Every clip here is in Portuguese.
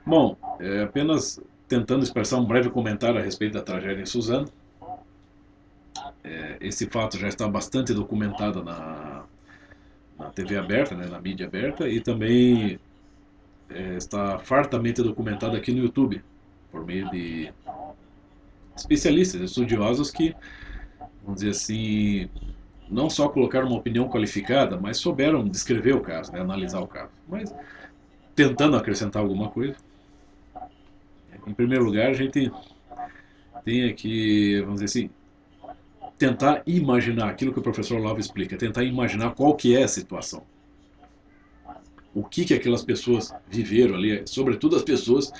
Bom, apenas tentando expressar um breve comentário a respeito da tragédia em Suzano. Esse fato já está bastante documentado na TV aberta, né, na mídia aberta, e também está fartamente documentado aqui no YouTube, por meio de especialistas, estudiosos que, vamos dizer assim, não só colocaram uma opinião qualificada, mas souberam descrever o caso, né, analisar o caso. Mas tentando acrescentar alguma coisa. Em primeiro lugar, a gente tem que, vamos dizer assim, tentar imaginar aquilo que o professor Olavo explica, tentar imaginar qual que é a situação. O que aquelas pessoas viveram ali, sobretudo as pessoas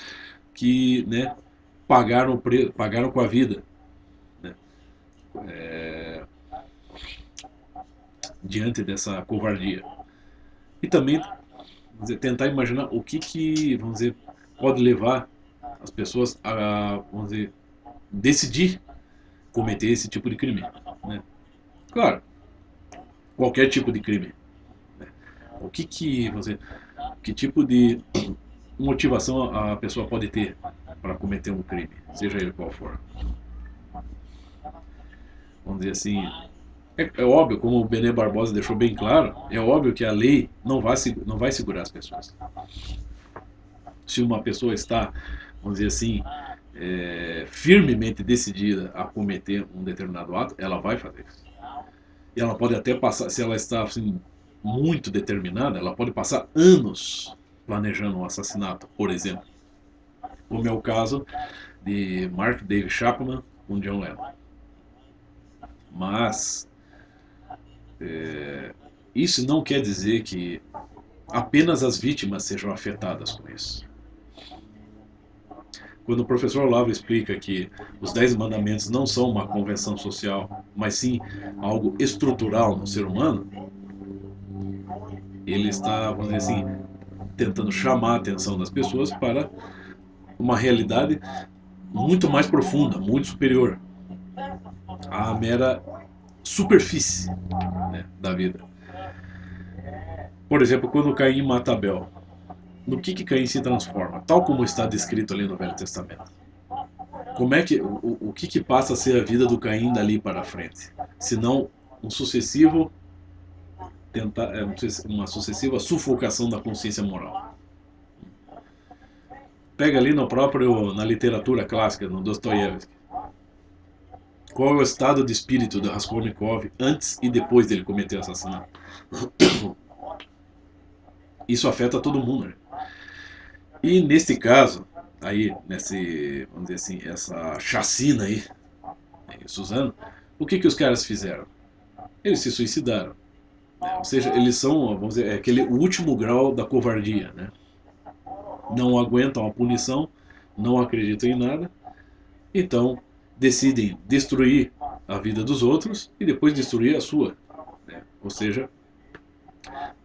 que, né, pagaram com a vida, né, diante dessa covardia. E também dizer, tentar imaginar o que, vamos dizer, pode levar as pessoas a, vamos dizer, decidir cometer esse tipo de crime. Né? Claro, qualquer tipo de crime. Né? Vamos dizer, que tipo de motivação a pessoa pode ter para cometer um crime, seja ele qual for. Vamos dizer assim, é óbvio, como o Bené Barbosa deixou bem claro, é óbvio que a lei não vai segurar as pessoas. Se uma pessoa está, vamos dizer assim, firmemente decidida a cometer um determinado ato, ela vai fazer isso. E ela pode até passar, se ela está assim, muito determinada, ela pode passar anos planejando um assassinato, por exemplo. Como é o caso de Mark David Chapman com John Lennon. Mas isso não quer dizer que apenas as vítimas sejam afetadas com isso. Quando o professor Olavo explica que os 10 mandamentos não são uma convenção social, mas sim algo estrutural no ser humano, ele está, vamos dizer assim, tentando chamar a atenção das pessoas para uma realidade muito mais profunda, muito superior à mera superfície, né, da vida. Por exemplo, quando Caim mata Abel, no que Caim se transforma? Tal como está descrito ali no Velho Testamento. Como é que o que passa a ser a vida do Caim dali para frente? Senão um sucessivo uma sucessiva sufocação da consciência moral. Pega ali no próprio na literatura clássica, no Dostoiévski. Qual é o estado de espírito do Raskolnikov antes e depois dele cometer o assassinato? Isso afeta todo mundo. Né? E nesse caso, aí, vamos dizer assim, essa chacina aí, em Suzano, o que os caras fizeram? Eles se suicidaram. Né? Ou seja, eles são, vamos dizer, aquele último grau da covardia. Né? Não aguentam a punição, não acreditam em nada, então decidem destruir a vida dos outros e depois destruir a sua. Né? Ou seja,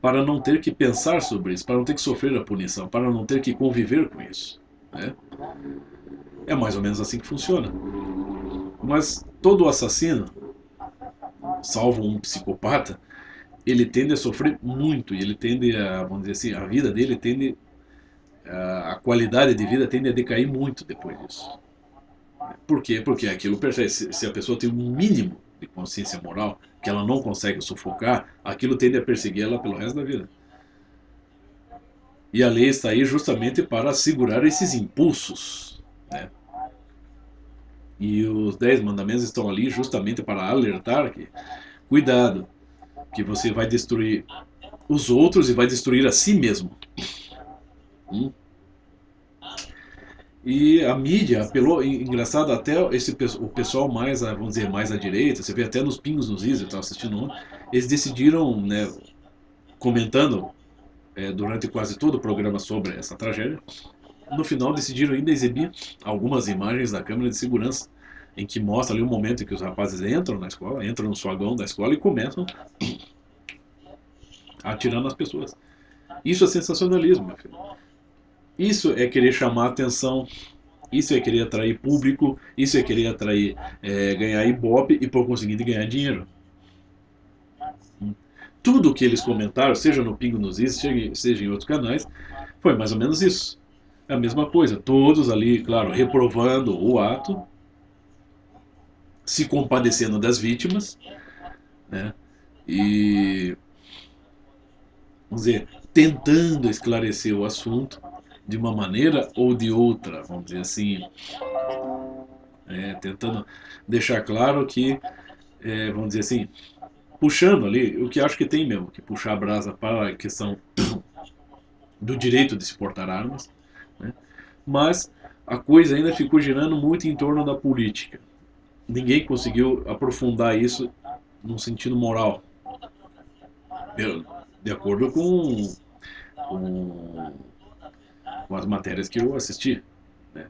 para não ter que pensar sobre isso, para não ter que sofrer a punição, para não ter que conviver com isso. Né? É mais ou menos assim que funciona. Mas todo assassino, salvo um psicopata, ele tende a sofrer muito e ele tende a, vamos dizer assim, a vida dele tende, a qualidade de vida tende a decair muito depois disso. Por quê? Porque aquilo percebe, se a pessoa tem um mínimo de consciência moral que ela não consegue sufocar, aquilo tende a perseguir ela pelo resto da vida. E a lei está aí justamente para segurar esses impulsos. Né? E os 10 mandamentos estão ali justamente para alertar que, cuidado, que você vai destruir os outros e vai destruir a si mesmo. Hum? E a mídia apelou, engraçado, até o pessoal mais, vamos dizer, mais à direita, você vê até nos Pingos nos Is, eu estava assistindo um, eles decidiram, né, comentando durante quase todo o programa sobre essa tragédia, no final decidiram ainda exibir algumas imagens da câmera de segurança, em que mostra ali o momento em que os rapazes entram na escola, entram no saguão da escola e começam a atirar nas pessoas. Isso é sensacionalismo, meu filho. Isso é querer chamar a atenção, isso é querer atrair público, isso é querer atrair, ganhar ibope e por conseguinte ganhar dinheiro. Tudo o que eles comentaram, seja no Pingo nos Is, seja em outros canais, foi mais ou menos isso. a mesma coisa, todos ali, claro, reprovando o ato, se compadecendo das vítimas, né? E, vamos dizer, tentando esclarecer o assunto de uma maneira ou de outra, vamos dizer assim, tentando deixar claro que, vamos dizer assim, puxando ali, o que acho que tem mesmo, que puxar a brasa para a questão do direito de se portar armas, né? Mas a coisa ainda ficou girando muito em torno da política. Ninguém conseguiu aprofundar isso num sentido moral, de acordo com, com as matérias que eu assisti. Né?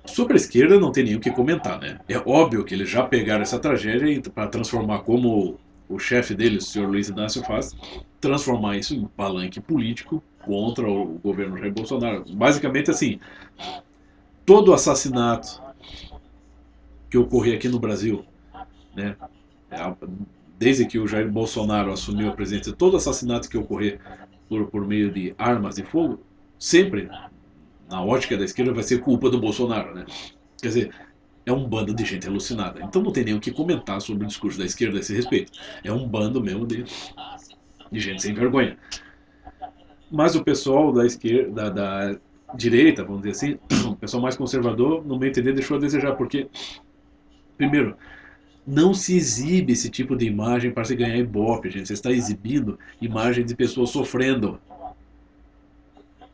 Sobre a esquerda não tem nem o que comentar, né? É óbvio que eles já pegaram essa tragédia para transformar, como o chefe deles, o senhor Luiz Inácio faz, transformar isso em palanque político contra o governo Jair Bolsonaro. Basicamente assim, todo assassinato que ocorrer aqui no Brasil, né, desde que o Jair Bolsonaro assumiu a presidência, todo assassinato que ocorrer por meio de armas de fogo, sempre, na ótica da esquerda, vai ser culpa do Bolsonaro, né? Quer dizer, é um bando de gente alucinada. Então não tem nem o que comentar sobre o discurso da esquerda a esse respeito. É um bando mesmo de gente sem vergonha. Mas o pessoal da esquerda, da direita, vamos dizer assim, o pessoal mais conservador, no meu entender, deixou a desejar, porque, primeiro, não se exibe esse tipo de imagem para se ganhar ibope, gente. Você está exibindo imagens de pessoas sofrendo.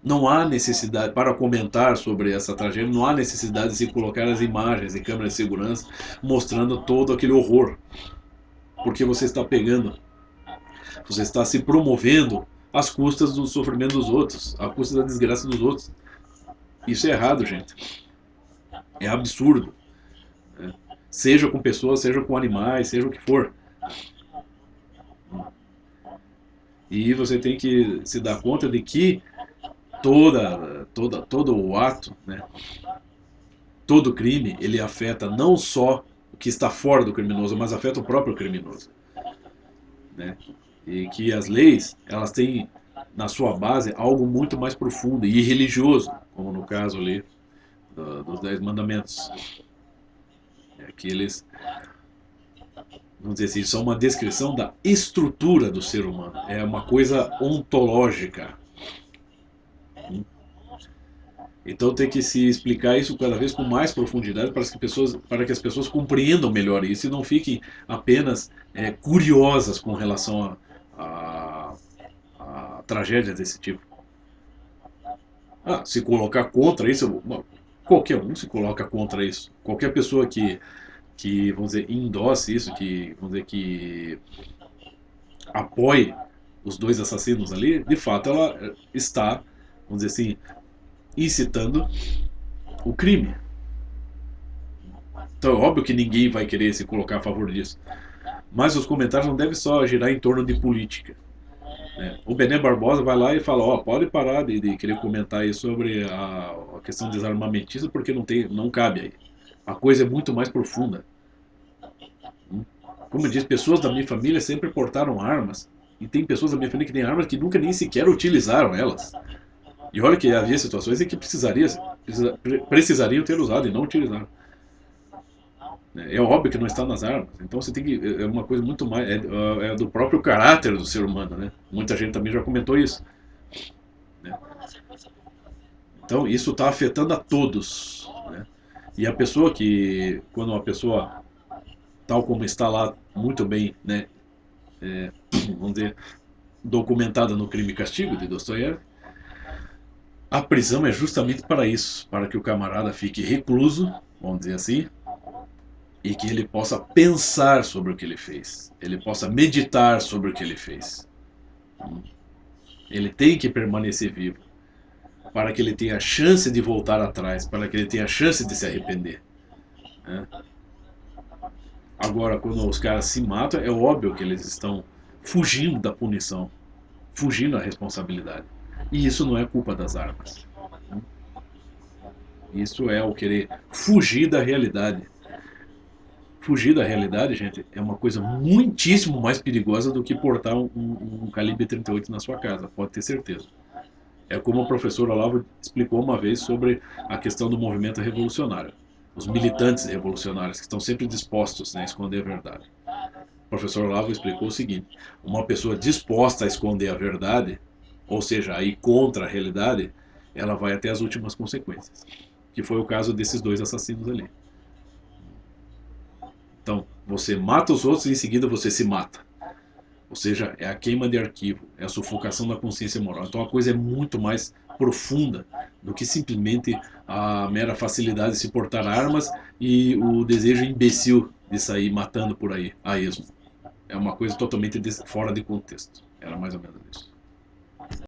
Não há necessidade, para comentar sobre essa tragédia, não há necessidade de se colocar as imagens e câmeras de segurança mostrando todo aquele horror. Porque você está pegando, você está se promovendo às custas do sofrimento dos outros, às custas da desgraça dos outros. Isso é errado, gente. É absurdo. Né? Seja com pessoas, seja com animais, seja o que for. E você tem que se dar conta de que todo o ato, né, todo crime, ele afeta não só o que está fora do criminoso, mas afeta o próprio criminoso. Né? E que as leis, elas têm na sua base algo muito mais profundo e religioso, como no caso ali dos 10 mandamentos. Que eles, vamos dizer assim, são uma descrição da estrutura do ser humano. É uma coisa ontológica. Então tem que se explicar isso cada vez com mais profundidade para que as pessoas compreendam melhor isso e não fiquem apenas curiosas com relação a tragédias desse tipo. Ah, se colocar contra isso, qualquer um se coloca contra isso. Qualquer pessoa que vamos dizer, endosse isso, que, vamos dizer, que apoie os dois assassinos ali, de fato ela está, vamos dizer assim, incitando o crime. Então é óbvio que ninguém vai querer se colocar a favor disso. Mas os comentários não devem só girar em torno de política. Né? O Bené Barbosa vai lá e fala, ó, pode parar de querer comentar aí sobre a questão desarmamentista, porque não cabe aí. A coisa é muito mais profunda. Como eu disse, pessoas da minha família sempre portaram armas. E tem pessoas da minha família que têm armas que nunca nem sequer utilizaram elas. E olha que havia situações em que precisariam ter usado e não utilizaram. É óbvio que não está nas armas. Então você tem que. É uma coisa muito mais. É do próprio caráter do ser humano, né? Muita gente também já comentou isso. Né? Então isso está afetando a todos. Né? E a pessoa que. Quando uma pessoa, tal como está lá, muito bem, né? Vamos dizer, documentada no Crime e Castigo de Dostoiévski, a prisão é justamente para isso, para que o camarada fique recluso, vamos dizer assim, e que ele possa pensar sobre o que ele fez, ele possa meditar sobre o que ele fez. Ele tem que permanecer vivo para que ele tenha a chance de voltar atrás, para que ele tenha a chance de se arrepender. Né? Agora, quando os caras se matam, é óbvio que eles estão fugindo da punição, fugindo da responsabilidade. E isso não é culpa das armas. Isso é o querer fugir da realidade. Fugir da realidade, gente, é uma coisa muitíssimo mais perigosa do que portar um calibre 38 na sua casa, pode ter certeza. É como o professor Olavo explicou uma vez sobre a questão do movimento revolucionário. Os militantes revolucionários que estão sempre dispostos, né, a esconder a verdade. O professor Olavo explicou o seguinte: uma pessoa disposta a esconder a verdade, ou seja, a ir contra a realidade, ela vai até as últimas consequências. Que foi o caso desses dois assassinos ali. Então, você mata os outros e em seguida você se mata. Ou seja, é a queima de arquivo, é a sufocação da consciência moral. Então a coisa é muito mais profunda do que simplesmente a mera facilidade de se portar armas e o desejo imbecil de sair matando por aí, a esmo. É uma coisa totalmente fora de contexto. Era mais ou menos isso.